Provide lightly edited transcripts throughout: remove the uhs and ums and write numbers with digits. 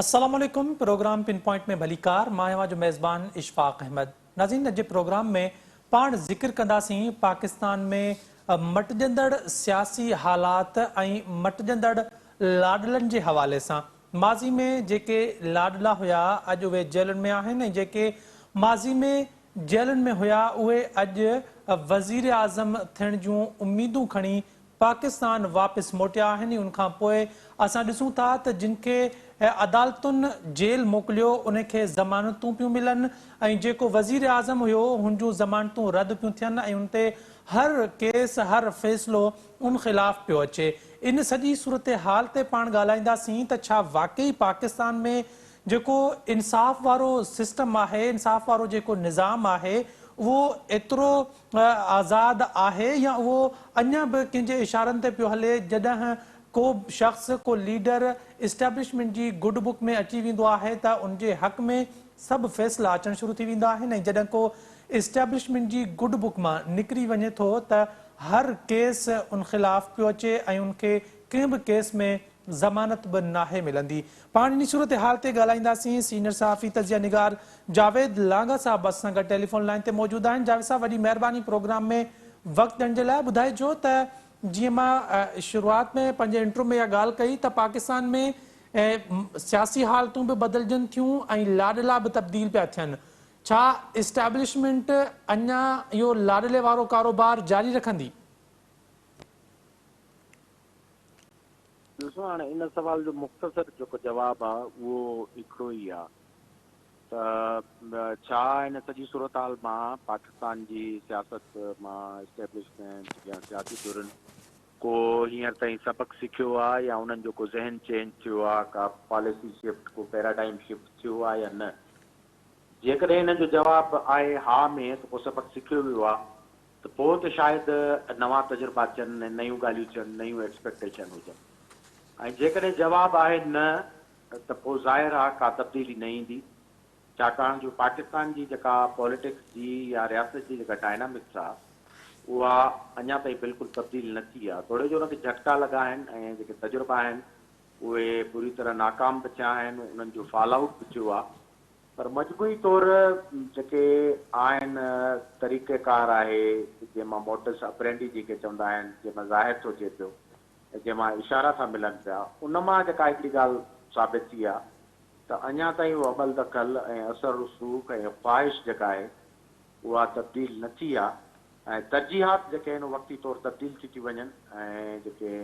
अस्सलाम वालेकुम। Programme pin point में भलीकार मां जो मेज़बान इशफाक अहमद। नाज़रीन, अॼु प्रोग्राम में पाण ज़िक्र कंदासीं पाकिस्तान में मटिजंदड़ सियासी हालात ऐं मटिजंदड़ लाडलनि जे हवाले सां। माज़ी में जेके लाडला हुया अॼु उहे जेलुनि में आहिनि ऐं जेके माज़ी में जेलुनि में हुया उहे अॼु वज़ीर आज़म थियण जूं उम्मीदूं खणी पाकिस्तान वापसि मोटिया आहिनि। उनखां पोइ असां ॾिसूं था त जिन खे अदालतुनि जेल मोकिलियो उनखे ज़मानतूं पियूं मिलनि ऐं जेको वज़ीर आज़म हुयो हुन जूं ज़मानतूं रद्द पियूं थियनि ऐं उन ते हर केस हर फ़ैसिलो उन ख़िलाफ़ पियो अचे। इन सॼी सूरत हाल ते पाण ॻाल्हाईंदासीं त छा वाकई पाकिस्तान में जेको इंसाफ़ वारो सिस्टम आहे, इंसाफ़ वारो जेको निज़ाम आहे वो एतिरो आज़ाद आहे या उहो अञा बि कंहिंजे इशारनि ते पियो हले। जॾहिं को शख़्स को लीडर इस्टेब्लिशमेंट जी गुड बुक में अची वेंदो आहे त उनजे हक़ में सभु फ़ैसिला अचणु शुरू थी वेंदा आहिनि ऐं जॾहिं को इस्टेब्लिशमेंट जी गुड बुक मां निकिरी वञे थो त हर केस उन ख़िलाफ़ पियो अचे ऐं उनखे कंहिं बि केस में ज़मानत बि नाहे मिलंदी। पाण इन सूरत हाल ते ॻाल्हाईंदासीं। सीनियर सहाफ़ी तज़िया निगार जावेद लांगा साहब असां सां गॾु टेलीफोन लाइन ते मौजूदु आहिनि। जावेद साहब, वॾी महिरबानी प्रोग्राम में वक़्तु ॾियण जे लाइ। ॿुधाइजो त जीअं मां शुरूआत में पंहिंजे इंट्रो में इहा ॻाल्हि कई त पाकिस्तान में सियासी हालतूं बि बदिलजनि थियूं ऐं लाडला बि तब्दील पिया थियनि। छा इस्टेब्लिशमेंट अञा इहो लाडले वारो कारोबार जारी रखंदी? ॾिसो, हाणे इन सवाल जो मुख़्तसर जेको जवाबु आहे उहो हिकिड़ो ई आहे त छा हिन सॼी सूरत हाल मां पाकिस्तान जी सियासत मां इस्टेब्लिशमेंट या सियासी धुरनि को हींअर ताईं सबक़ु सिखियो आहे या उन्हनि जो को ज़हन चेंज थियो आहे, का पॉलिसी शिफ्ट, को पैराडाइम शिफ्ट थियो आहे या न? जेकॾहिं हिन जो जवाबु आहे हा में त को सबक़ु सिखियो वियो आहे त पोइ त शायदि नवां तजुर्बा अचनि, नयूं ॻाल्हियूं थियनि, नयूं एक्सपेक्टेशन हुजनि। ऐं जेकॾहिं जवाबु आहे न त पोइ ज़ाहिर आहे का तब्दीली न ईंदी, छाकाणि जो पाकिस्तान जी जेका पॉलिटिक्स जी या रियासत जी जेका डायनामिक्स आहे उहा अञा ताईं बिल्कुलु तब्दील न थी आहे। थोरे जो हुनखे झटका लॻा आहिनि ऐं जेके तजुर्बा आहिनि उहे पूरी तरह नाकाम बि थिया आहिनि, उन्हनि जो फॉल आउट बि थियो आहे। पर मजबूरी तौर जेके आहिनि तरीक़ेकार आहे, जंहिंमां मोडस ऑपरेंडी जेके चवंदा आहिनि, जंहिंमां ज़ाहिर थो थिए पियो ऐं जंहिंमां इशारा था मिलनि पिया, उन मां जेका हिकिड़ी ॻाल्हि साबित थी आहे त अञा ताईं उहा अमल दख़ल ऐं असर रसूख़ ऐं ख़्वाहिश जेका आहे उहा तब्दील न थी आहे। ऐं तरजीहात जेके आहिनि वक़्ती तौरु तब्दील थी वञनि ऐं जेके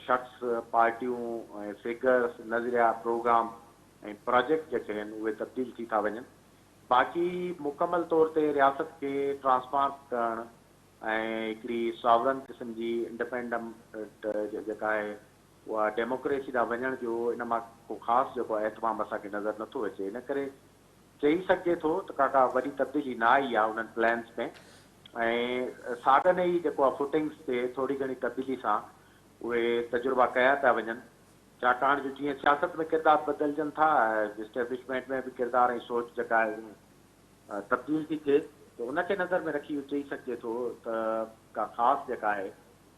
शख़्स, पार्टियूं ऐं फिगर्स, नज़रिया, प्रोग्राम ऐं प्रोजेक्ट जेके आहिनि उहे तब्दील थी था वञनि। बाक़ी मुकमल तौर ते रियासत खे ट्रांसफॉर्म करणु ऐं हिकिड़ी सॉवरन क़िस्म जी इंडिपेंडेंट जेका आहे उहा डेमोक्रेसी ॾांहुं वञण जो इन मां को ख़ासि जेको एतमाम असांखे नज़र नथो अचे। इन करे चई सघिजे थो त का वॾी तब्दीली न आई आहे उन्हनि प्लान्स में ऐं साॻिन ई जेको आहे फुटिंग्स ते थोरी घणी तब्दीली सां उहे तजुर्बा कया था वञनि। छाकाणि जो जीअं सियासत में किरदार बदिलजनि था, इस्टेब्लिशमेंट में बि किरदार ऐं सोच जेका आहे तब्दील थी थिए, त उनखे नज़र में रखी चई सघिजे थो त का ख़ासि जेका आहे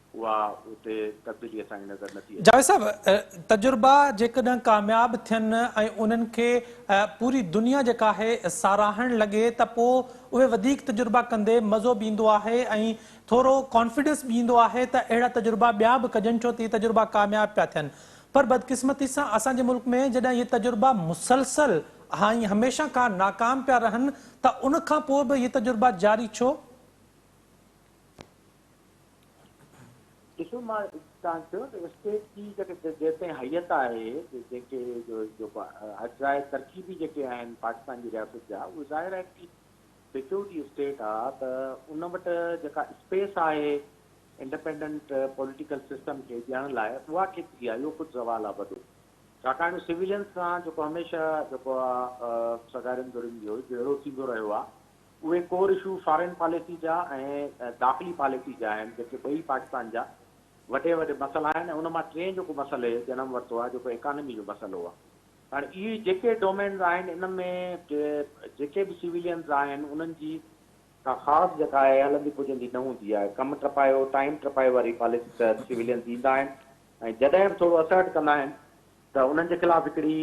उहा उते तब्दीली असांखे नज़र नथी अचे। जावेद साहब, तजुर्बा जेकॾहिं कामयाबु थियनि ऐं उन्हनि खे पूरी दुनिया जेका आहे साराहणु लॻे त पोइ उहे वधीक तजुर्बा कंदे मज़ो बि ईंदो आहे ऐं थोरो कॉन्फिडेंस बि ईंदो आहे त अहिड़ा तजुर्बा ॿिया बि कजनि, छो त इहे तजुर्बा कामयाबु पिया थियनि। पर बदकिस्मती सां असांजे मुल्क में जॾहिं इहे तजुर्बा मुसलसल ऐं हमेशह खां नाकाम पिया रहनि त उनखां पोइ बि इहे तजुर्बा जारी छो? ॾिसो, मां तव्हां चयो त स्टेट जी जेके जेसिताईं हैत आहे, जेके जेको अजाए तरक़ीबी जेके आहिनि पाकिस्तान जी रियासत जा, उहे ज़ाहिर आहे कि सिक्योरिटी स्टेट आहे त उन वटि जेका स्पेस आहे इंडिपेंडेंट पॉलिटिकल सिस्टम खे ॾियण लाइ उहा केतिरी आहे, इहो कुझु सवाल आहे वॾो। छाकाणि सिविलियंस सां जेको हमेशह जेको आहे सगारियुनि दुरियुनि जो जहिड़ो थींदो रहियो आहे, उहे कोर इशू फॉरेन पॉलिसी जा ऐं दाख़िली पॉलिसी जा आहिनि, जेके ॿई पाकिस्तान जा वॾे वॾे मसइला आहिनि। ऐं उन मां टे जेको मसइले जनम वरितो आहे जेको इकानमी जो मसइलो आहे। हाणे इहे जेके डोमेन्स आहिनि इन में जेके बि सिविलियंस आहिनि उन्हनि जी का ख़ासि जेका आहे हलंदी पुॼंदी न हूंदी आहे। कमु टपायो, टाइम टपाए वारी पॉलिसी त सिविलियंस ईंदा आहिनि ऐं जॾहिं बि थोरो असर्ट कंदा आहिनि त उन्हनि जे ख़िलाफ़ हिकिड़ी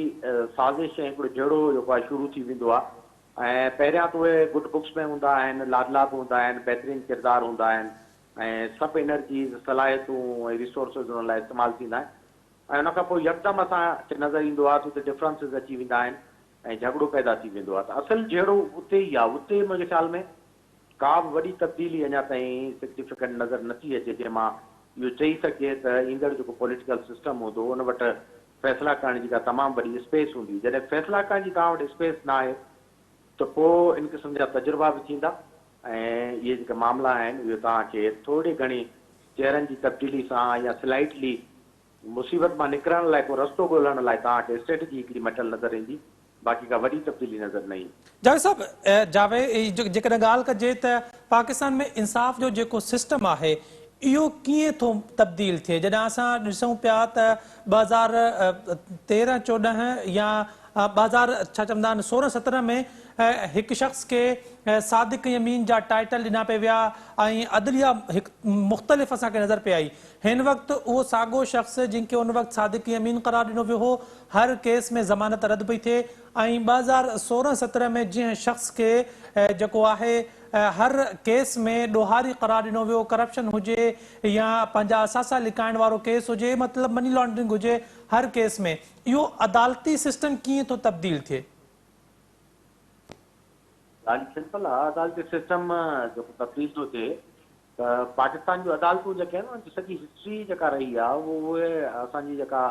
साज़िश ऐं हिकिड़ो जहिड़ो जेको आहे शुरू थी वेंदो आहे। ऐं पहिरियां त उहे गुड बुक्स में हूंदा आहिनि, लाडला बि हूंदा आहिनि, बहितरीनु किरदार हूंदा आहिनि ऐं सभु एनर्जीज़ सलाहियतूं ऐं रिसोर्सिस हुन लाइ इस्तेमालु थींदा आहिनि। ऐं उन खां पोइ यकदमि असांखे नज़र ईंदो आहे त उते डिफरेंसिस अची वेंदा आहिनि ऐं झगड़ो पैदा थी वेंदो आहे। त असुलु जहिड़ो उते ई आहे, उते मुंहिंजे ख़्याल में का बि वॾी तब्दीली अञा ताईं सिग्निफिकेंट नज़र नथी अचे जंहिं मां इहो चई सघे त ईंदड़ जेको पॉलिटिकल सिस्टम हूंदो उन वटि फ़ैसिला करण जी का तमामु वॾी स्पेस हूंदी। जॾहिं फ़ैसिला करण जी तव्हां वटि स्पेस न आहे त पोइ इन क़िस्म जा तजुर्बा बि थींदा ऐं इहे जेके मामला आहिनि उहे तव्हांखे थोरी घणी चेहरनि जी तब्दीली सां या स्लाइटली मुसीबत मां निकिरण लाइ को रस्तो ॻोल्हण लाइ तव्हांखे स्ट्रेटजी हिकिड़ी मटियल नज़र ईंदी, बाक़ी का वॾी तब्दीली नज़र न ईंदी। जावेद साहब, जेकॾहिं ॻाल्हि कजे त पाकिस्तान में इंसाफ़ जो जेको सिस्टम आहे इहो कीअं थो तब्दील थिए? जॾहिं असां ॾिसूं पिया त 2013-14 या 2000 छा चवंदा आहिनि 16-17 में हिकु शख़्स खे सादिक यमीन जा टाइटल ॾिना पिया विया ऐं अदलिया हिकु मुख़्तलिफ़ असांखे नज़र पे आई। हिन वक़्तु उहो साॻियो शख़्स जिनखे उन वक़्तु सादिक यमीन करार ॾिनो वियो हो, हर केस में ज़मानत रद्द पई थिए ऐं 2016-17 में जीअं शख़्स खे जेको आहे हर केस में ॾोहारी करार ॾिनो वियो, करप्शन हुजे या पंहिंजा असासा लिकाइण वारो केस हुजे, मतिलबु मनी लॉन्ड्रिंग हुजे, हर केस में इहो अदालती सिस्टम कीअं थो तब्दील थिए? ॻाल्हि सिंपल आहे, अदालती सिस्टम जेको तब्दील थो थिए त पाकिस्तान जूं अदालतूं जेके आहिनि न सॼी हिस्ट्री जेका रही आहे उहे असांजी जेका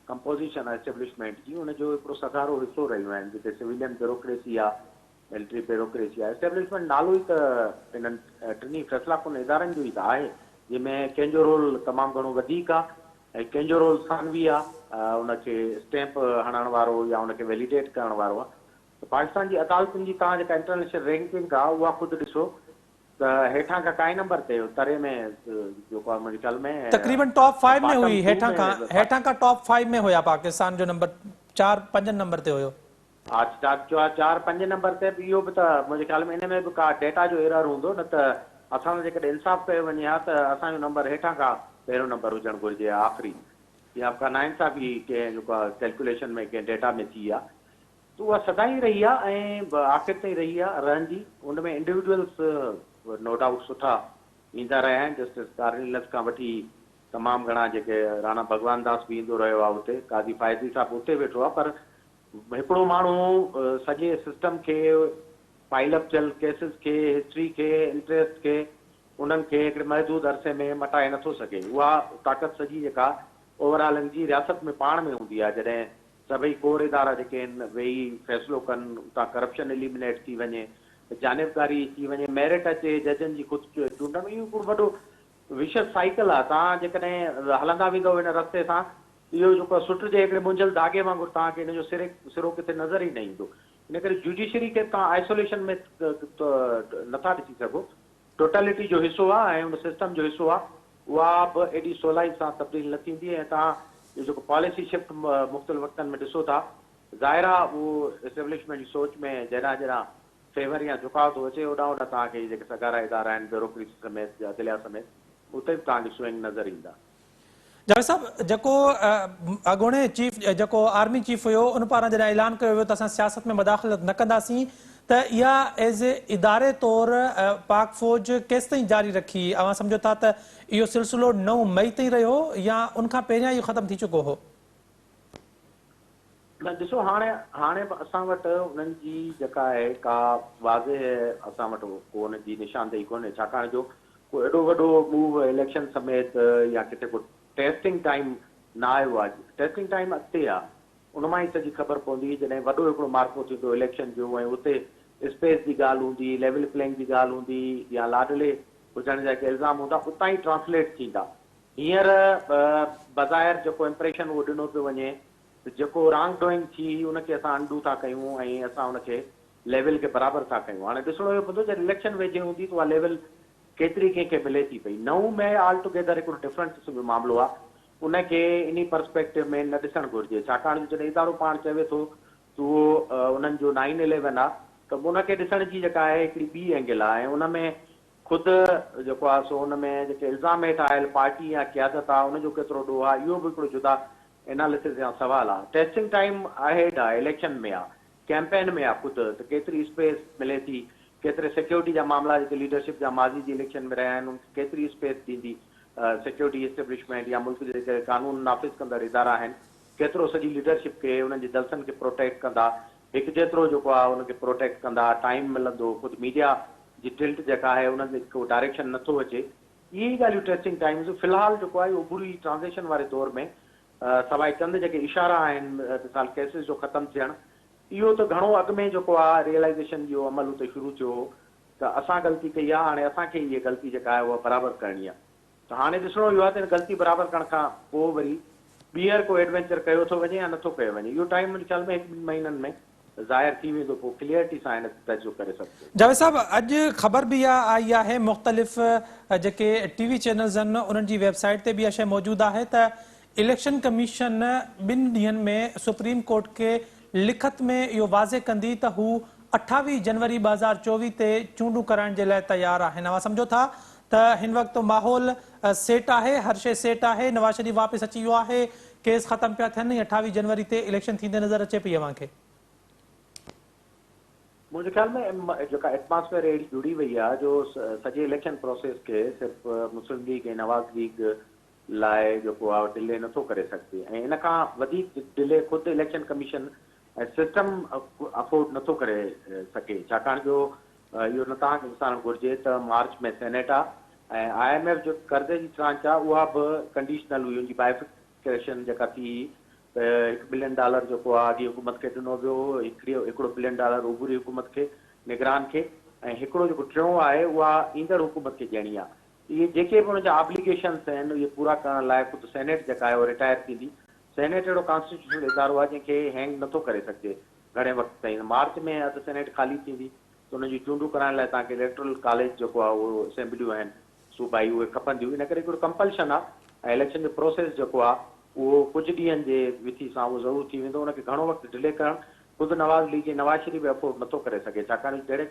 कंपोज़िशन आहे एस्टेब्लिशमेंट जी उनजो हिकिड़ो सधारो हिसो रहियूं आहिनि, जिते सिविलियन ब्यूरोक्रेसी आहे, मिलिट्री ब्यूरोक्रेसी आहे। एस्टेब्लिशमेंट नालो ई त इन्हनि टिनी फ़ैसिला कुन इदारनि जो ई त आहे, जंहिंमें कंहिंजो रोल तमामु घणो वधीक आहे ऐं कंहिंजो रोल सानवी आहे, उनखे स्टैंप हणण वारो या उनखे वैलिडेट करण वारो आहे। त पाकिस्तान जी अदालतुनि जी तव्हां जेका इंटरनेशनल रैंकिंग आहे उहा ख़ुदि ॾिसो त हेठां खां काई नंबर ते तरे में जेको आहे मुंहिंजे ख़्याल में तक़रीबन टॉप 5 में हुई, हेठां खां टॉप 5 में हुया, पाकिस्तान जो नंबर 4-5 नंबर ते हुयो। हा, 4-5 नंबर ते बि इहो बि त मुंहिंजे ख़्याल में इन में बि का डेटा जो एरर हूंदो, न त असां जेकॾहिं इंसाफ़ कयो वञे हा त असांजो नंबर हेठां खां पहिरियों नंबर हुजणु घुरिजे आख़िरी, या का नाइंसाफ़ी कंहिं जेको आहे कैलकुलेशन में कंहिं डेटा में थी आहे त उहा सदाईं रही आहे ऐं आख़िर ताईं रही आहे रहंदी। उन में इंडिविजुअल्स नो डाउट सुठा ईंदा रहिया आहिनि, जस्टिस कार्निलस खां वठी तमामु घणा जेके राणा भगवान दास बि ईंदो रहियो आहे उते, काज़ी फ़ाइज़ी साहब उते वेठो आहे, पर हिकिड़ो माण्हू सॼे सिस्टम खे, पाइलअप थियल केसिस खे, हिस्ट्री खे, इंट्रस्ट खे, उन्हनि खे हिकिड़े महदूद अरसे में मटाए नथो सघे। उहा ताक़त सॼी जेका ओवरऑल जी रियासत में पाण में हूंदी आहे, जॾहिं सभई कोर इदारा जेके आहिनि वेही फ़ैसिलो कनि, उतां करप्शन एलिमिनेट थी वञे, जानिबदारी थी वञे, मेरिट अचे, जजनि जी ख़ुदि चूंडण, इहो हिकिड़ो वॾो विशस साइकिल आहे। तव्हां जेकॾहिं हलंदा वेंदव हिन रस्ते सां, इहो जेको सुट जे हिकिड़े मुंझल धागे वांगुरु तव्हांखे हिन जो सिरो किथे नज़र ई न ईंदो। इन करे जुडिशरी खे तव्हां आइसोलेशन में नथा ॾिसी सघो, टोटलिटी जो हिसो आहे ऐं उन सिस्टम जो हिसो आहे, उहा बि एॾी सवलाई सां तब्दील न थींदी। ऐं तव्हां इहो जेको पॉलिसी शिफ्ट मुख़्तलिफ़ वक़्तनि में ॾिसो था, ज़ाहिर आहे उहो एस्टेब्लिशमेंट जी सोच में जॾहिं फेवर या झुकाव थो अचे, होॾां होॾां तव्हांखे जेके सगारा इदारा आहिनि ब्यूरोक्रेसी समेत या अदलिया समेत, उते बि तव्हांखे स्विंग नज़र ईंदा। जावेद साहब, जेको अॻूणे चीफ जेको आर्मी चीफ हुयो उन पारां जॾहिं ऐलान कयो वियो त असां सियासत में मुदाख़लत न कंदासीं, त इहा एज़ ए इदारे तौरु पाक फ़ौज केसि ताईं जारी रखी? अवां सम्झो था त इहो सिलसिलो 9 मई ताईं रहियो या उनखां पहिरियां इहो ख़तमु थी चुको हो? न ॾिसो, हाणे बि असां वटि उन्हनि जी जेका आहे का वाज़े असां वटि को उन जी निशानदेही कोन्हे, छाकाणि जो को एॾो वॾो मूव इलेक्शन समेत या किथे को टेस्टिंग टाइम न आयो आहे। टेस्टिंग टाइम अॻिते आहे, उन मां ई सॼी ख़बर पवंदी जॾहिं वॾो हिकिड़ो मार्को थींदो इलेक्शन जो ऐं उते स्पेस जी ॻाल्हि हूंदी, लेवल प्लेइंग जी ॻाल्हि हूंदी या लाडले हुजण जा जेके इल्ज़ाम हूंदा उतां ई ट्रांसलेट थींदा। हींअर बज़ाहिर जेको इम्प्रेशन उहो ॾिनो पियो वञे, जेको रॉन्ग डूइंग थी उनखे असां अंडू था कयूं ऐं असां उनखे लेवल खे बराबरि था कयूं। हाणे ॾिसणो इहो पवंदो जॾहिं इलेक्शन वेझे हूंदी त उहा लेवल केतिरी कंहिंखे मिले थी पई। 9 में ऑल टुगेदर हिकिड़ो डिफरेंट क़िस्म जो मामिलो आहे, उनखे इन पर्सपेक्टिव में न ॾिसणु घुरिजे, छाकाणि जॾहिं इदारो पाण चवे थो त उहो उन्हनि जो 9/11 आहे, त उनखे ॾिसण जी जेका आहे हिकिड़ी ॿी एंगल आहे ऐं उन में ख़ुदि जेको आहे सो उन में जेके इल्ज़ाम हेठि आयल पार्टी या क़यादत आहे उनजो केतिरो ॾोह आहे, इहो बि हिकिड़ो जुदा एनालिसिस या सवाल आहे। टेस्टिंग टाइम अहेड आहे, इलेक्शन में आहे, कैंपेन में आहे ख़ुदि, त केतिरी स्पेस मिले थी, केतिरे सिक्योरिटी जा मामला जेके लीडरशिप जा माज़ी जी इलेक्शन में रहिया आहिनि उनखे केतिरी स्पेस ॾींदी सिक्योरिटी एस्टेब्लिशमेंट या मुल्क जे जेके कानून नाफ़िज़ कंदड़ इदारा आहिनि, केतिरो सॼी लीडरशिप खे उन्हनि जे जलसनि खे प्रोटेक्ट कंदा, हिकु जेतिरो जेको आहे उनखे प्रोटेक्ट कंदा, टाइम मिलंदो, ख़ुदि मीडिया जी टिल्ट जेका आहे उनते को डायरेक्शन नथो अचे, इहे ॻाल्हियूं टेस्टिंग टाइम्स फ़िलहालु जेको आहे उहो बुरी ट्रांज़ेक्शन वारे दौर में सवाइ चंद जेके इशारा आहिनि मिसाल केसिस जो ख़तमु थियणु, इहो त घणो अॻु में जेको आहे रियलाइज़ेशन जो अमल उते शुरू थियो हो त असां ग़लती कई आहे, हाणे असांखे इहा ग़लती जेका आहे उहा बराबरि करणी आहे। त हाणे ॾिसणो इहो आहे त ग़लती बराबरि करण खां पोइ वरी ॿीहर को एडवेंचर कयो थो वञे या नथो कयो वञे, इहो टाइम मुंहिंजे ख़्याल में 1-2 महीननि में ज़ाहिर थी वेंदो, पोइ क्लियरिटी सां हिन तर्जुमो करे सघिबो। जावेद साहब, अॼु ख़बर बि आई आहे मुख़्तलिफ़ जेके टीवी चैनल्स आहिनि उन्हनि जी वेबसाइट ते बि इहा शइ मौजूदु आहे त इलेक्शन कमीशन 2 ॾींहंनि में सुप्रीम कोर्ट खे लिखत में इहो वाज़े कंदी त हू 28 जनवरी 2024 ते चूंडूं कराइण जे लाइ तयारु आहिनि। असां सम्झो था त हिन वक़्तु माहौल सेट आहे, हर शइ सेट आहे, नवाज़ शरीफ़ वापसि अची वियो आहे, केस ख़तमु पिया थियनि, 28 जनवरी ते इलेक्शन थींदे नज़र अचे पई अव्हांखे? मुंहिंजे ख़्याल में जेका एटमॉस्फेयर अहिड़ी जुड़ी वई आहे जो सॼे इलेक्शन प्रोसेस खे सिर्फ़ु मुस्लिम लीग ऐं नवाज़ लीग लाइ जेको आहे डिले नथो करे सघे, ऐं इन खां वधीक डिले ख़ुदि इलेक्शन कमीशन ऐं सिस्टम अफोर्ड नथो करे सघे, छाकाणि जो इहो न तव्हांखे ॾिसणु घुरिजे त मार्च में सेनेट आहे ऐं IMF जो कर्ज़े जी ट्रांच आहे उहा बि कंडीशनल हुई, उनजी बाइफिकेशन जेका थी त $1 बिलियन जेको आहे अॻी हुकूमत खे ॾिनो वियो, $1 बिलियन उभरी हुकूमत खे निगरान खे, ऐं हिकिड़ो जेको टियों आहे उहा ईंदड़ हुकूमत खे ॾियणी आहे। इहे जेके बि हुनजा ऑब्लिगेशन्स आहिनि इहे पूरा करण लाइ ख़ुदि सेनेट जेका आहे उहा रिटायर थींदी। सेनेट अहिड़ो कॉन्स्टिट्यूशनल इदारो आहे जंहिंखे हैंग नथो करे सघिजे घणे वक़्तु ताईं। मार्च में अधु सेनेट ख़ाली थींदी त हुनजी चूंडूं कराइण लाइ तव्हांखे इलेक्टोरल कॉलेज जेको आहे उहो असेंबलियूं आहिनि सूबाई उहे खपंदियूं, इन करे हिकिड़ो कंपल्शन आहे ऐं इलेक्शन जो प्रोसेस जेको आहे उहो कुझु ॾींहंनि जे विथी सां उहो ज़रूरु थी वेंदो। उनखे घणो वक़्तु डिले करणु ख़ुदि नवाज़ लीग ऐं नवाज़ शरीफ़ अफोर्ड नथो करे सघे, छाकाणि जहिड़े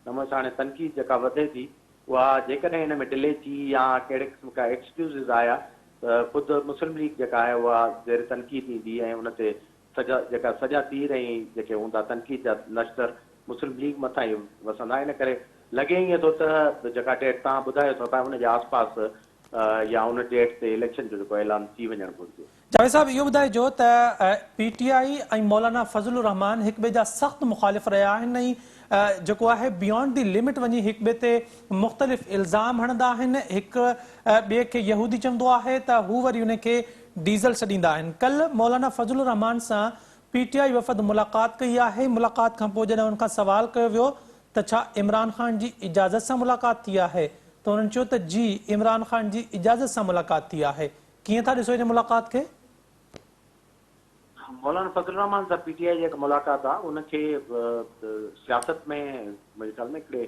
नमूने सां हाणे तनक़ीद जेका वधे थी उहा जेकॾहिं हिन में डिले थी या कहिड़े क़िस्म का एक्सक्यूज़िस आया त ख़ुदि मुस्लिम लीग जेका आहे उहा ज़ेर तनक़ीद ईंदी ऐं उन ते सॼा तीर ऐं जेके हूंदा तनक़ीद जा लश्कर मुस्लिम लीग मथां ई वसंदा। इन करे लॻे ईअं थो त जेका डेट तव्हां ॿुधायो था त उनजे आसपास या उन डेट ते इलेक्शन जो जेको ऐलान थी वञणु घुरिजे। जावेद साहब, इहो ॿुधाइजो त PTI ऐं मौलाना फज़लुर रहमान हिक ॿिए जा सख़्तु मुख़ालिफ़ रहिया आहिनि ऐं जेको आहे बियॉन्ड दी लिमिट वञी हिक ॿिए ते मुख़्तलिफ़ इल्ज़ाम हणंदा आहिनि, हिक ॿिए खे यहूदी चवंदो आहे त हू वरी उनखे डीज़ल छॾींदा आहिनि। कल्ह मौलाना फज़लुर रहमान सां PTI वफ़द मुलाक़ात कई आहे। मुलाक़ात खां पोइ जॾहिं उनखां सवाल कयो वियो त छा इमरान ख़ान जी इजाज़त सां मुलाक़ात थी आहे त उन्हनि चयो त जी इमरान ख़ान जी इजाज़त सां मुलाक़ात थी आहे। कीअं था ॾिसो हिन मुलाक़ात खे? मौलाना फज़लुर रहमान सां PTI जी जेका मुलाक़ात आहे उनखे सियासत में मुंहिंजे ख़्याल में हिकिड़े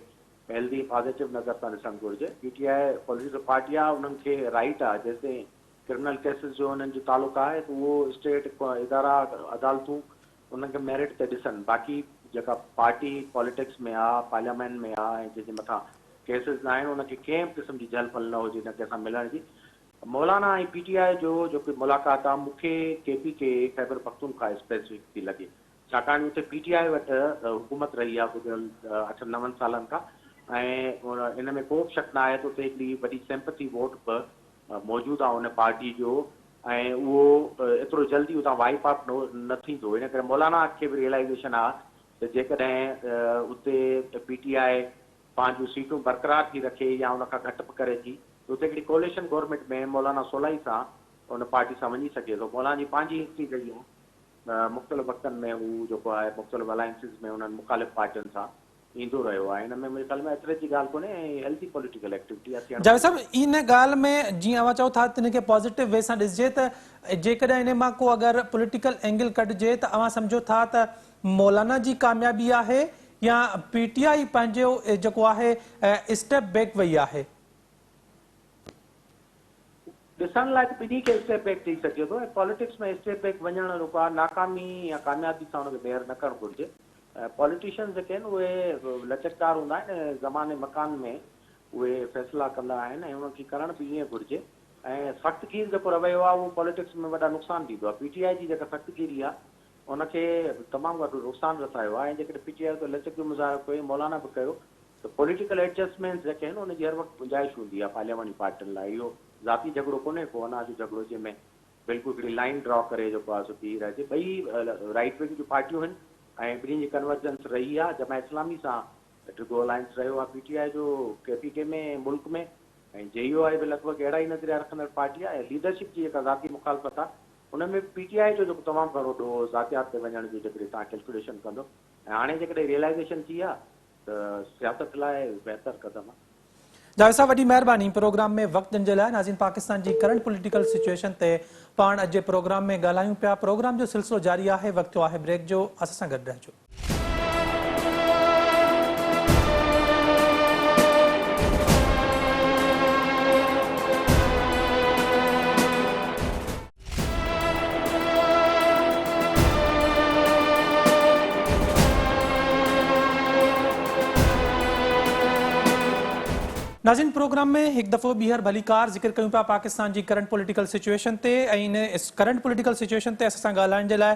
हेल्दी पॉज़िटिव नज़र सां ॾिसणु घुरिजे। PTI पॉलिटिकल पार्टी आहे, उन्हनि खे राइट आहे जेसिताईं क्रिमिनल केसिस जो उन्हनि जो तालुक़ आहे त उहो स्टेट इदारा अदालतूं उन्हनि खे मेरिट ते ॾिसनि। बाक़ी जेका पार्टी पॉलिटिक्स में आहे, पार्लियामेंट में आहे ऐं जंहिंजे मथां केसिस न आहिनि उनखे कंहिं बि क़िस्म जी झल पल न हुजे हिन सां मिलण जी। मौलाना ऐं PTI जो जेको मुलाक़ात आहे मूंखे KPK खैबर पख्तूनख्वा स्पेसिफिक थी लॻे, छाकाणि उते PTI वटि हुकूमत रही आहे गुज़िरियल 8-9 सालनि खां ऐं इन में को बि शक न आहे त उते हिकिड़ी वॾी सिंपथी वोट बि मौजूदु आहे उन पार्टी जो ऐं उहो एतिरो जल्दी उतां वाइप आउट न थींदो। इन करे मौलाना खे बि रियलाइज़ेशन आहे त जेकॾहिं उते PTI पंहिंजूं सीटूं बरक़रार थी रखे या उनखां घटि बि करे थी त उते हिकिड़ी कोलिशन गवर्नमेंट में मौलाना सवलाई सां उन पार्टी सां वञी सघे थो। मौलाना जी पंहिंजी हिस्ट्री रही आहे, मुख़्तलिफ़ वक़्तनि में हू जेको आहे मुख़्तलिफ़ अलायंसिस में उन्हनि मुख़ालिफ़ पार्टियुनि सां ईंदो रहियो आहे। हिन में मुंहिंजे ख़्याल में एतिरे जी ॻाल्हि कोन्हे ऐं हेल्दी पॉलिटिकल एक्टिविटी आहे। जावेद साहब, इन ॻाल्हि में जीअं अव्हां चओ था त हिनखे पॉज़िटिव वे सां ॾिसिजे त जेकॾहिं इन मां को अगरि पॉलिटिकल एंगल कढिजे त अव्हां सम्झो था त मौलाना जी कामयाबी आहे या PTI पंहिंजो जेको आहे स्टेप बैक वई आहे? ॾिसण लाइ ॿिन्ही खे स्टेप बैक थी सघे थो ऐं पॉलिटिक्स में स्टेप बैक वञण जेको आहे नाकामी या कामयाबी सां हुनखे ॿेर न करणु घुरिजे। पॉलिटिशियन्स जेके आहिनि उहे लचकदार हूंदा आहिनि, ज़माने मकान में उहे फ़ैसिला कंदा आहिनि ऐं उन्हनि खे करण बि ईअं घुरिजे। ऐं सख़्तगीर जेको रवैयो आहे उहो पॉलिटिक्स में वॾा नुक़सान ॾींदो आहे। पीटीआई जी जेका सख़्तगीरी आहे उनखे तमामु वॾो नुक़सान रसायो आहे। ऐं जेकॾहिं पीटीआई जो लचक जो मुज़ाहिरो कोई मौलाना बि कयो त पॉलिटिकल एडजस्टमेंट्स जेके आहिनि उनजी हर वक़्तु गुंजाइश हूंदी आहे पार्लियामेंटी पार्टियुनि लाइ। इहो ज़ाती झगड़ो कोन्हे को अनाज झगड़ो जंहिंमें बिल्कुलु हिकिड़ी लाइन ड्रॉ करे जेको आहे सो थी रहिजे। ॿई राइट विंग जूं पार्टियूं आहिनि ऐं ॿिन्हिनि जी कन्वर्जेंस रही आहे। जमात इस्लामी सां ड्रिगो अलायंस रहियो आहे पीटीआई जो केपीके में मुल्क में, ऐं जेयूआई बि लॻभॻि अहिड़ा ई नज़रिया रखंदड़ पार्टी आहे। ऐं लीडरशिप जी जेका ज़ाती मुखालफ़त आहे उन में पीटीआई जो जेको तमामु घणो ॾोहो ज़ातियात ते वञण जो जेकॾहिं तव्हां कैलकुलेशन कंदो ऐं हाणे जेकॾहिं रियलाइज़ेशन थी आहे त सियासत लाइ बहितर क़दम आहे। जावेद साहब वॾी महिरबानी प्रोग्राम में वक़्त ॾियण जे लाइ। नाज़रीन, पाकिस्तान जी करंट पॉलिटिकल सिचुएशन ते पाण अॼु जे प्रोग्राम में ॻाल्हायूं पिया। प्रोग्राम जो सिलसिलो जारी आहे, वक़्तु थियो आहे ब्रेक जो, असां सां गॾु रहिजो। नाज़रीन, प्रोग्राम में हिकु दफ़ो ॿीहर भलीकार ज़िक्र कयूं पिया पाकिस्तान जी करंट पॉलिटिकल सिचुएशन ते। ऐं इन करंट पॉलिटिकल सिचुएशन ते असां सां ॻाल्हाइण जे लाइ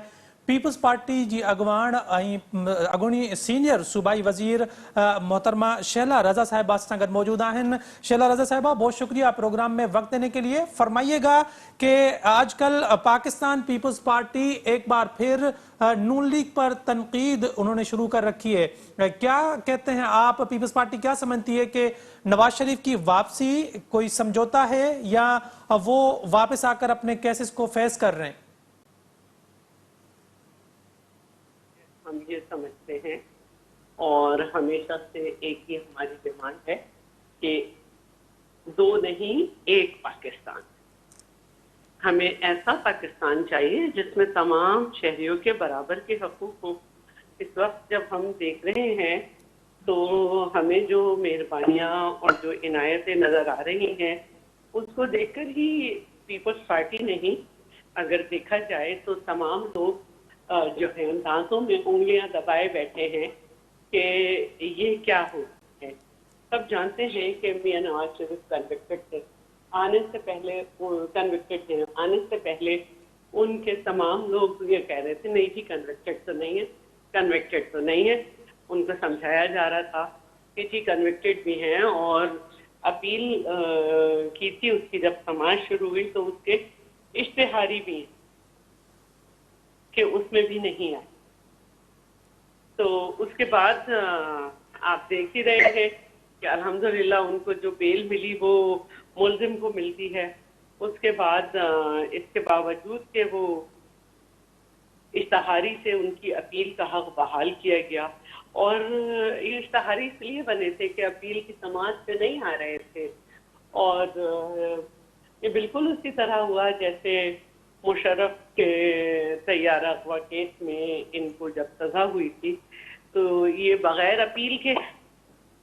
पीपल्स पार्टी जी अॻवान ऐं अॻूणी सीनियर सूबाई वज़ीर मोहतरमा शैला रज़ा साहिबा सां गॾु मौजूद आहिनि। शैला रज़ा साहिबा, बहुत शुक्रिया प्रोग्राम में वक्त देने के लिए। फरमाइएगा कि आजकल पाकिस्तान पीपल्स पार्टी एक बार फिर नून लीग पर तनकीद उन्होंने शुरू कर रखी है। क्या कहते हैं आप, पीपल्स पार्टी क्या समझती है कि नवाज शरीफ की वापसी कोई समझौता है या वो वापस आकर अपने केसेस को फेस कर रहे हैं? हम ये समझते हैं और हमेशा से एक ही हमारी डिमांड है कि दो नहीं एक पाकिस्तान। हमें ऐसा पाकिस्तान चाहिए जिसमें तमाम शहरियों के बराबर के हकूक हों। इस वक्त जब हम देख रहे हैं तो हमें जो मेहरबानियाँ और जो इनायतें नज़र आ रही हैं उसको देखकर ही पीपल्स पार्टी नहीं, अगर देखा जाए तो तमाम लोग जो है दांतों में उंगलियां दबाए बैठे हैं कि ये क्या हो है। सब जानते हैं कि मियां नवाज शरीफ कन्विक्टेड थे, आने से पहले कन्विक्टेड थे, आने से पहले उनके तमाम लोग ये कह रहे थे नहीं जी कन्विक्टेड तो नहीं है, कन्विक्टेड तो नहीं है। उनको समझाया जा रहा था कि जी कन्विक्टेड भी हैं और अपील की थी उसकी जब समाज शुरू हुई तो उसके इश्तेहारी भी हैं कि उसमें भी नहीं आए। तो उसके बाद आप देख ही रहे हैं कि अल्हम्दुलिल्लाह उनको जो बेल मिली वो मुल्जिम को मिलती है। उसके बाद इसके बावजूद कि वो इश्तहारी से उनकी अपील का हक बहाल किया गया और ये इश्तहारी इसलिए बने थे कि अपील की समाज पे नहीं आ रहे थे। और ये बिल्कुल उसी तरह हुआ जैसे मुशर्रफ के तैयारा अगवा केस में इनको जब सजा हुई थी तो ये बगैर अपील के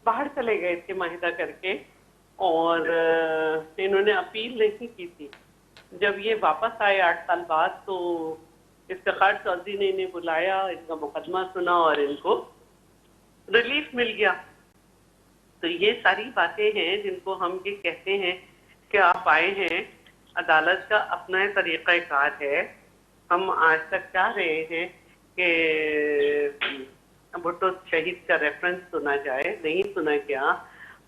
बाहर चले गए थे माहिदा करके और इन्होंने अपील नहीं की थी। जब ये वापस आए 8 साल बाद तो इफ्तिखार चौधरी ने इन्हें बुलाया, इनका मुकदमा सुना और इनको रिलीफ मिल गया। तो ये सारी बातें हैं जिनको हम ये कहते हैं कि आप आए हैं, अदालत का अपना तरीक़ा कार है। हम आज तक चाह रहे हैं कि भुट्टो शहीद का रेफरेंस सुना जाए, नहीं सुना गया।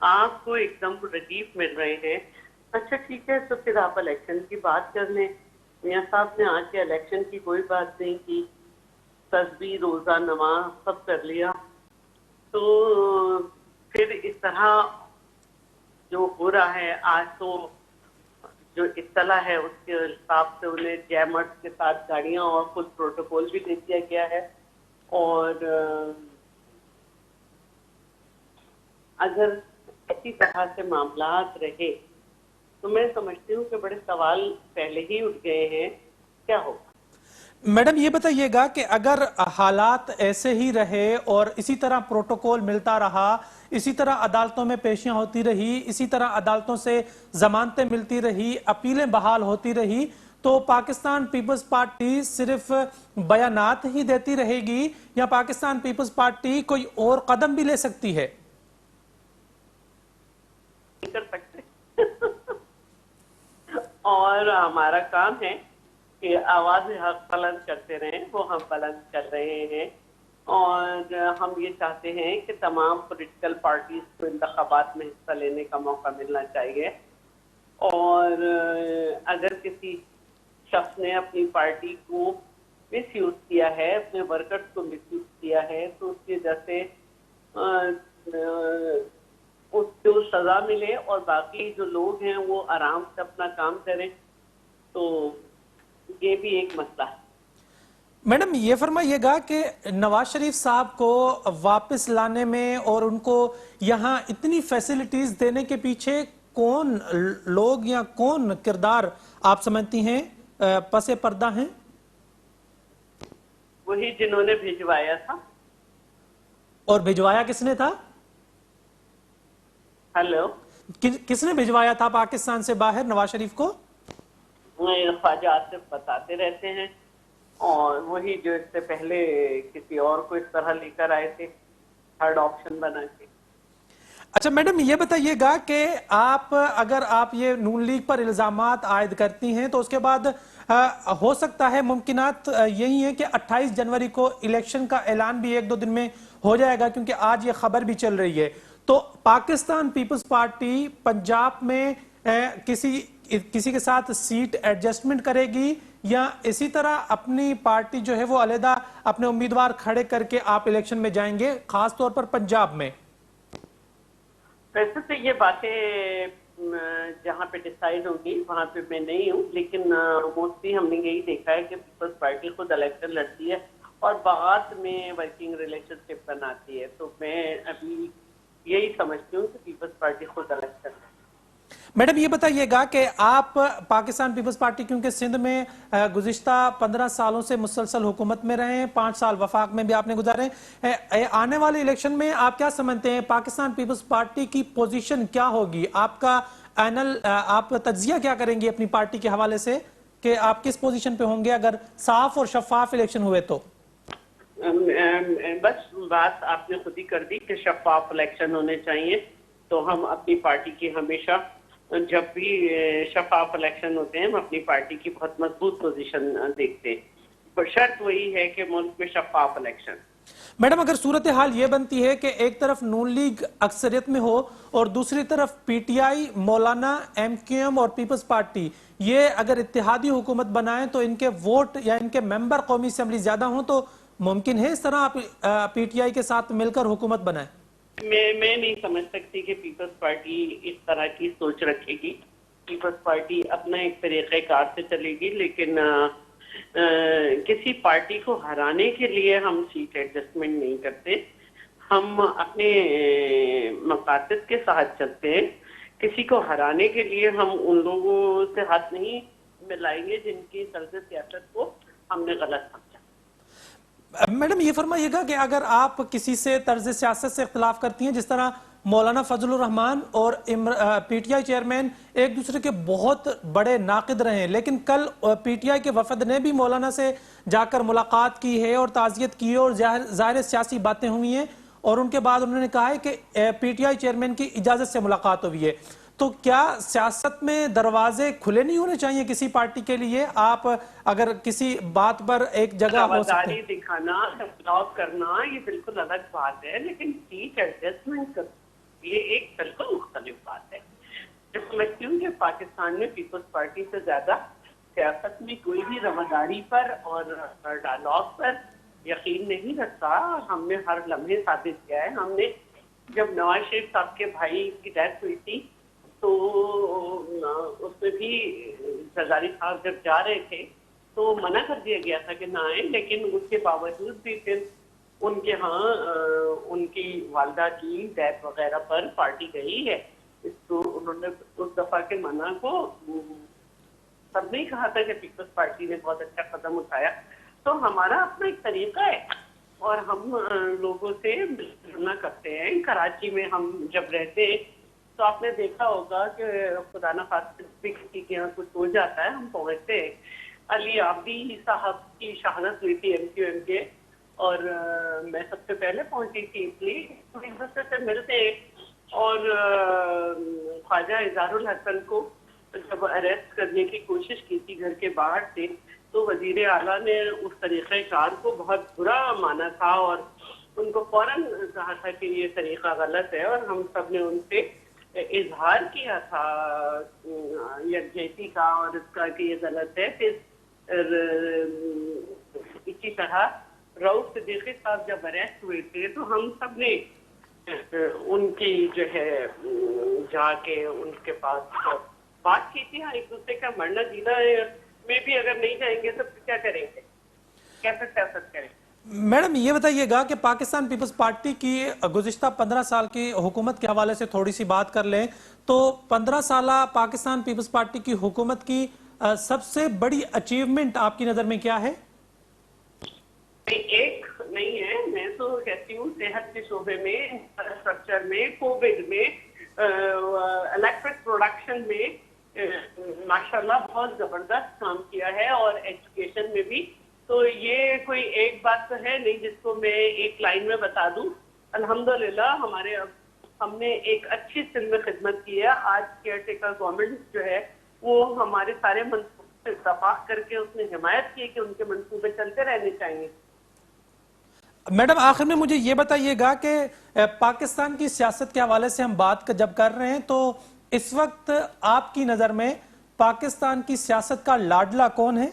आपको एकदम रिलीफ मिल रहे हैं, अच्छा ठीक है तो फिर आप इलेक्शन की बात कर लें। मियाँ साहब ने आके इलेक्शन की कोई बात नहीं की, तस्बीह रोज़ा नमाज सब कर लिया। तो फिर इस तरह जो हो रहा है आज तो जो इत्तला है उसके हिसाब से उन्हें जैमर्स के साथ गाड़ियां और फुल प्रोटोकॉल भी दे दिया गया है। और अगर इसी तरह से मामलात रहे तो मैं समझती हूँ कि बड़े सवाल पहले ही उठ गए हैं, क्या होगा। मैडम ये बताइएगा कि अगर हालात ऐसे ही रहे और इसी तरह प्रोटोकॉल मिलता रहा, इसी तरह अदालतों में पेशियां होती रही, इसी तरह अदालतों से जमानतें मिलती रही, अपीलें बहाल होती रही, तो पाकिस्तान पीपल्स पार्टी सिर्फ बयानात ही देती रहेगी या पाकिस्तान पीपल्स पार्टी कोई और कदम भी ले सकती है? कर सकते اور ہمارا کام ہے کہ آواز حق بلند کرتے رہیں، وہ ہم بلند کر رہے ہیں، اور ہم یہ چاہتے ہیں کہ تمام پولیٹیکل پارٹیز کو انتخابات میں حصہ لینے کا موقع ملنا چاہیے، اور اگر کسی شخص نے اپنی پارٹی کو مس یوز کیا ہے، اپنے ورکرز کو مس یوز کیا ہے، تو اس کی وجہ سے اس کو سزا ملے اور باقی جو لوگ ہیں وہ آرام سے اپنا کام کریں، تو یہ بھی ایک مسئلہ ہے۔ میڈم یہ فرمائیے گا کہ نواز شریف صاحب کو واپس لانے میں اور ان کو یہاں اتنی فیسلٹیز دینے کے پیچھے کون لوگ یا کون کردار آپ سمجھتی ہیں پس پردہ ہیں؟ وہی جنہوں نے بھجوایا تھا۔ اور بھجوایا کس نے تھا؟ ہیلو، کس نے بھجوایا تھا پاکستان سے باہر نواز شریف کو؟ خواجہ آصف بتاتے رہتے ہیں، اور وہی جو اس سے پہلے کسی اور کو اس طرح لے کر آئے تھے تھرڈ آپشن بنا کے۔ اچھا میڈم یہ بتائیے گا کہ اگر آپ یہ نون لیگ پر الزامات عائد کرتی ہیں تو اس کے بعد ہو سکتا ہے ممکنات یہی ہیں کہ 28 جنوری کو الیکشن کا اعلان بھی ایک دو دن میں ہو جائے گا، کیونکہ آج یہ خبر بھی چل رہی ہے، تو پاکستان پیپلز پارٹی پنجاب میں کسی کے ساتھ سیٹ ایڈجسٹمنٹ کرے گی یا اسی طرح اپنی پارٹی جو ہے وہ علیحدہ اپنے امیدوار کھڑے کر کے آپ الیکشن میں جائیں گے، خاص طور پر پنجاب میں؟ ویسے تو یہ باتیں جہاں پہ ڈیسائیڈ ہوگی وہاں پہ میں نہیں ہوں، لیکن موسٹلی ہم نے یہی دیکھا ہے کہ پیپلز پارٹی خود الیکشن لڑتی ہے اور بعد میں ورکنگ ریلیشن شپ بناتی ہے، تو میں ابھی یہی سمجھتی ہوں کہ پیپلز پارٹی خود الیکشن ہے۔ میڈم یہ بتائیے گا کہ آپ پاکستان پیپلز پارٹی کیونکہ سندھ میں گزشتہ 15 سالوں سے مسلسل حکومت میں رہے ہیں، 5 سال وفاق میں بھی آپ نے گزارے ہیں، آنے والے الیکشن میں آپ کیا سمجھتے ہیں پاکستان پیپلز پارٹی کی پوزیشن کیا ہوگی؟ آپ کا آپ تجزیہ کیا کریں گے اپنی پارٹی کے حوالے سے کہ آپ کس پوزیشن پہ ہوں گے اگر صاف اور شفاف الیکشن ہوئے تو؟ بس بات آپ نے خود ہی کر دی کہ شفاف الیکشن ہونے چاہیے، تو ہم اپنی پارٹی کی ہمیشہ جب بھی شفاف الیکشن ہوتے ہیں ہم اپنی پارٹی کی بہت مضبوط پوزیشن دیکھتے ہیں، پر شرط وہی ہے کہ ملک میں شفاف الیکشن۔ میڈم اگر صورتحال یہ بنتی ہے کہ ایک طرف نون لیگ اکثریت میں ہو اور دوسری طرف پی ٹی آئی، مولانا، ایم کیو ایم اور پیپلز پارٹی یہ اگر اتحادی حکومت بنائیں تو ان کے ووٹ یا ان کے ممبر قومی اسمبلی زیادہ ہوں، تو ممکن ہے اس طرح آپ پی ٹی آئی کے ساتھ مل کر حکومت بنائیں؟ میں نہیں سمجھ سکتی کہ پیپلز پارٹی اس طرح کی سوچ رکھے گی۔ پیپلز پارٹی اپنا ایک طریقہ کار سے چلے گی، لیکن کسی پارٹی کو ہرانے کے لیے ہم سیٹ ایڈجسٹمنٹ نہیں کرتے، ہم اپنے مقاصد کے ساتھ چلتے ہیں۔ کسی کو ہرانے کے لیے ہم ان لوگوں سے ہاتھ نہیں ملائیں گے جن کی طرز سیاست کو ہم نے غلط سمجھا۔ میڈم یہ فرمائیے گا کہ اگر آپ کسی سے طرز سیاست سے اختلاف کرتی ہیں، جس طرح مولانا فضل الرحمان اور پی ٹی آئی چیئرمین ایک دوسرے کے بہت بڑے ناقد رہے ہیں، لیکن کل پی ٹی آئی کے وفد نے بھی مولانا سے جا کر ملاقات کی ہے اور تعزیت کی ہے اور ظاہر سیاسی باتیں ہوئی ہیں، اور ان کے بعد انہوں نے کہا ہے کہ پی ٹی آئی چیئرمین کی اجازت سے ملاقات ہوئی ہے، تو کیا سیاست میں دروازے کھلے نہیں ہونے چاہیے کسی پارٹی کے لیے؟ آپ اگر کسی بات پر ایک جگہ ہو سکتے ہیں، دکھانا، ڈیولپ کرنا یہ بالکل الگ بات ہے، لیکن سیٹ ایڈجسٹمنٹ یہ ایک بالکل مختلف بات ہے۔ میں سمجھتی ہوں کہ پاکستان میں پیپلز پارٹی سے زیادہ سیاست میں کوئی بھی رواداری پر اور ڈائلاگ پر یقین نہیں رکھتا۔ ہم نے ہر لمحے ثابت کیا ہے، ہم نے جب نواز شریف صاحب کے بھائی کی ڈیتھ ہوئی تھی تو اس میں بھی زرداری صاحب جب جا رہے تھے تو منع کر دیا گیا تھا کہ نہ آئیں، لیکن اس کے باوجود بھی پھر ان کے ہاں ان کی والدہ کی ڈیتھ وغیرہ پر پارٹی گئی ہے، تو انہوں نے اس دفعہ کے منع کو سب نے کہا تھا کہ پیپلز پارٹی نے بہت اچھا قدم اٹھایا۔ تو ہمارا اپنا ایک طریقہ ہے اور ہم لوگوں سے ملنا کرتے ہیں۔ کراچی میں ہم جب رہتے ہیں تو آپ نے دیکھا ہوگا کہ خدا نخواستہ بھی کسی کے یہاں کچھ ہو جاتا ہے ہم پہنچتے ہیں۔ علی عابدی صاحب کی شہادت ہوئی تھی ایم کیو ایم کے، اور میں سب سے پہلے پہنچی تھی، اس لیے ایک دوسرے سے ملتے ہیں۔ اور خواجہ اظہار الحسن کو جب اریسٹ کرنے کی کوشش کی تھی گھر کے باہر سے، تو وزیر اعلیٰ نے اس طریقہ کار کو بہت برا مانا تھا اور ان کو فوراً کہا تھا کہ یہ طریقہ غلط ہے، اور ہم سب نے ان سے اظہار کیا تھا یکجہتی کا اور اس کا کہ یہ غلط ہے۔ پھر اسی طرح رؤوف صدیقی صاحب جب اریسٹ ہوئے تھے تو ہم سب نے ان کی جو ہے جا کے ان کے پاس بات کی تھی، ایک دوسرے کا مرنا جینا میں بھی اگر نہیں جائیں گے تو کیا کریں گے، کیسے سیاست کریں گے؟ میڈم یہ بتائیے گا کہ پاکستان پیپلز پارٹی کی گزشتہ 15 سال کی حکومت کے حوالے سے تھوڑی سی بات کر لیں تو 15 سالہ پاکستان پیپلز پارٹی کی حکومت کی سب سے بڑی اچیومنٹ آپ کی نظر میں کیا ہے؟ ایک نہیں ہے، میں تو کہتی ہوں صحت کے شعبے میں، انفراسٹرکچر میں، کووڈ میں، الیکٹرک پروڈکشن میں ماشاءاللہ بہت زبردست کام کیا ہے، اور ایجوکیشن میں بھی۔ تو یہ کوئی ایک بات تو ہے نہیں جس کو میں ایک لائن میں بتا دوں۔ الحمدللہ ہم نے ایک اچھی سن میں خدمت کی ہے۔ آج کیئر ٹیکر گورنمنٹ جو ہے وہ ہمارے سارے منصوبے سے اتفاق کر کے اس نے حمایت کی کہ ان کے منصوبے چلتے رہنے چاہیے۔ میڈم آخر میں مجھے یہ بتائیے گا کہ پاکستان کی سیاست کے حوالے سے ہم بات جب کر رہے ہیں تو اس وقت آپ کی نظر میں پاکستان کی سیاست کا لاڈلا کون ہے؟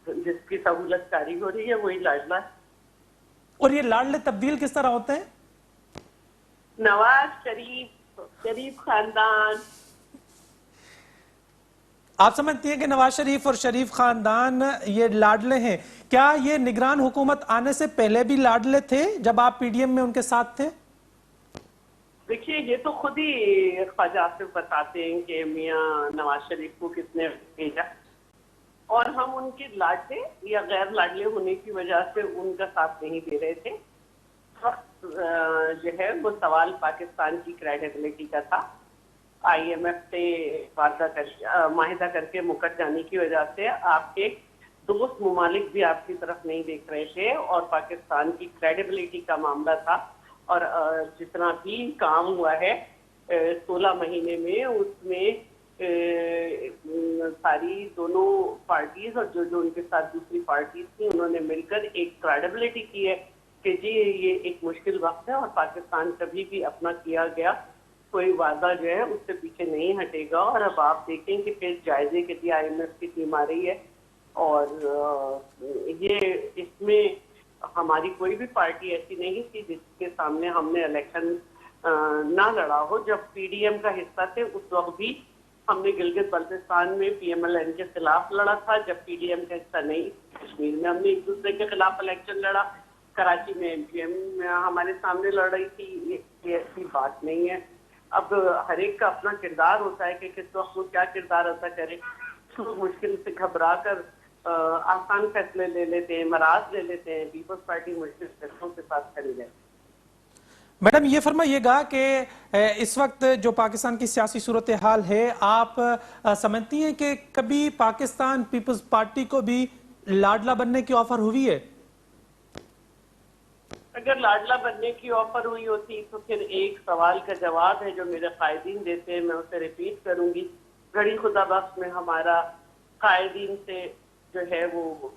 جس کی سہولت کاری ہو رہی ہے وہی لاڈلا ہے۔ اور یہ لاڈلے تبدیل کس طرح ہوتے ہیں؟ نواز شریف خاندان۔ آپ سمجھتی ہیں کہ نواز شریف اور شریف خاندان یہ لاڈلے ہیں؟ کیا یہ نگران حکومت آنے سے پہلے بھی لاڈلے تھے جب آپ پی ڈی ایم میں ان کے ساتھ تھے؟ دیکھیے یہ تو خود ہی خواجہ آصف بتاتے ہیں کہ میاں نواز شریف کو کس نے بھیجا، اور ہم ان کے لاڈلے یا غیر لاڈلے ہونے کی وجہ سے ان کا ساتھ نہیں دے رہے تھے۔ وقت جو ہے وہ سوال پاکستان کی کریڈیبلٹی کا تھا۔ آئی ایم ایف سے معاہدہ کر کے مکر جانے کی وجہ سے آپ کے دوست ممالک بھی آپ کی طرف نہیں دیکھ رہے تھے، اور پاکستان کی کریڈیبلٹی کا معاملہ تھا۔ اور جتنا بھی کام ہوا ہے 16 مہینے میں، اس میں ساری دونوں پارٹیز اور جو ان کے ساتھ دوسری پارٹیز تھی انہوں نے مل کر ایک کریڈیبلٹی کی ہے کہ جی یہ ایک مشکل وقت ہے، اور پاکستان کبھی بھی اپنا کیا گیا کوئی وعدہ جو ہے اس سے پیچھے نہیں ہٹے گا۔ اور اب آپ دیکھیں کہ پھر جائزے کے لیے آئی ایم ایف کی ٹیم آ رہی ہے، اور یہ اس میں ہماری کوئی بھی پارٹی ایسی نہیں تھی جس کے سامنے ہم نے الیکشن نہ لڑا ہو۔ جب پی ڈی ایم کا حصہ تھے اس وقت بھی ہم نے گلگت بلتستان میں پی ایم ایل این کے خلاف لڑا تھا، جب پی ڈی ایم کا حصہ نہیں۔ کشمیر میں ہم نے ایک دوسرے کے خلاف الیکشن لڑا، کراچی میں ایم پی ایم ہمارے سامنے لڑ رہی تھی۔ یہ ایسی بات نہیں ہے۔ اب ہر ایک کا اپنا کردار ہوتا ہے کہ کس وقت وہ کیا کردار ادا کرے۔ مشکل سے گھبرا کر آسان فیصلے لے لیتے ہیں، مراز لے لیتے ہیں۔ پیپلز پارٹی مشکل فیصلوں کے ساتھ کھڑی ہے۔ میڈم یہ فرمائیے گا کہ اس وقت جو پاکستان کی سیاسی صورتحال ہے، آپ سمجھتی ہیں کہ کبھی پاکستان پیپلز پارٹی کو بھی لاڈلا بننے کی آفر ہوئی ہے؟ اگر لاڈلا بننے کی آفر ہوئی ہوتی تو پھر ایک سوال کا جواب ہے جو میرے قائدین دیتے ہیں، میں اسے ریپیٹ کروں گی۔ گھڑی خدا بخش میں ہمارا قائدین سے جو ہے وہ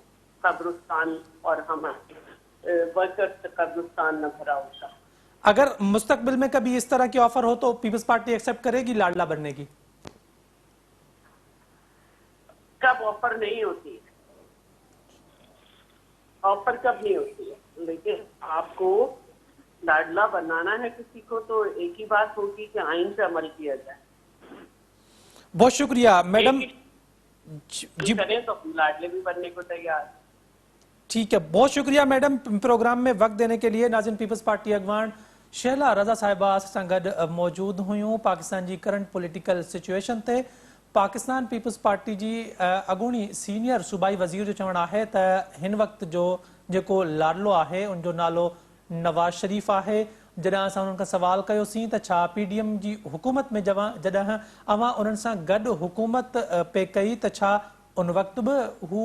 قبرستان اور ہمارے ورکرز سے قبرستان نہ بھرا ہوتا۔ اگر مستقبل میں کبھی اس طرح کی آفر ہو تو پیپلز پارٹی ایکسپٹ کرے گی لاڈلا بننے کی؟ کب آفر نہیں ہوتی ہے، آفر کب نہیں ہوتی ہے، لیکن آپ کو لاڈلا بنانا ہے کسی کو تو ایک ہی بات ہوگی کہ آئین پہ عمل کیا جائے۔ بہت شکریہ میڈم جی کریں تو لاڈلے بھی بننے کو تیار۔ ٹھیک ہے، بہت شکریہ میڈم پروگرام میں وقت دینے کے لیے۔ ناظرین پیپلز پارٹی اگوان شہلا رضا صاحبہ سنگڈ موجود ہوئیوں پاکستان جی کرنٹ پولیٹیکل سچویشن تے۔ پاکستان پیپلز پارٹی جی اگونی سینئر صوبائی وزیر جو چونا ہے تا ہن وقت جو لاڈلو آہے ان جو نالو نواز شریف آہے۔ جڏهं اسان ان کا سوال کيو سين ته ڇا پي ڊي ايم جي حڪومت ۾ جڏهं اوان انهن سان گڏ حڪومت پي ڪئي ته ڇا ان وقت به هو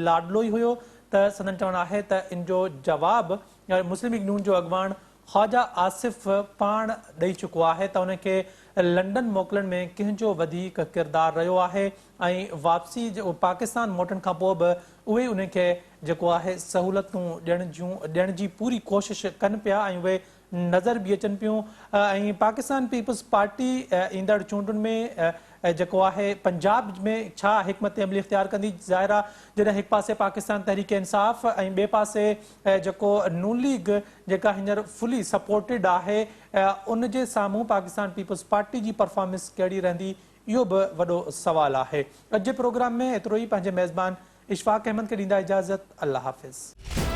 لاڏلو ئي هيو؟ ته سندن چوڻ آهي ته ان جو جواب مسلم لیگ نون جو اڳواڻ ख्वाजा आसिफ पाण ॾेई चुको आहे त उनखे लंडन मोकिलण में कंहिंजो वधीक किरदारु रहियो आहे ऐं वापसी पाकिस्तान मोटण खां पोइ बि उहे उनखे जेको आहे सहूलियतूं ॾियण जी पूरी कोशिश कनि पिया ऐं उहे नज़र बि अचनि पियूं ऐं पाकिस्तान पीपल्स पार्टी ईंदड़ चूंडुनि में जेको आहे पंजाब में छा हिकमत अमली इख़्तियार कंदी ज़ाहिर आहे जॾहिं हिकु पासे पाकिस्तान तहरीक इंसाफ़ ऐं ॿिए पासे जेको नून लीग जेका हींअर फुली सपोर्टेड आहे उन जे साम्हूं पाकिस्तान पीपल्स पार्टी जी परफॉर्मेंस कहिड़ी रहंदी इहो बि वॾो सवालु आहे। अॼु जे प्रोग्राम में एतिरो ई। पंहिंजे मेज़बान इशफाक अहमद खे ॾींदा इजाज़त। अल्लाह हाफ़िज़।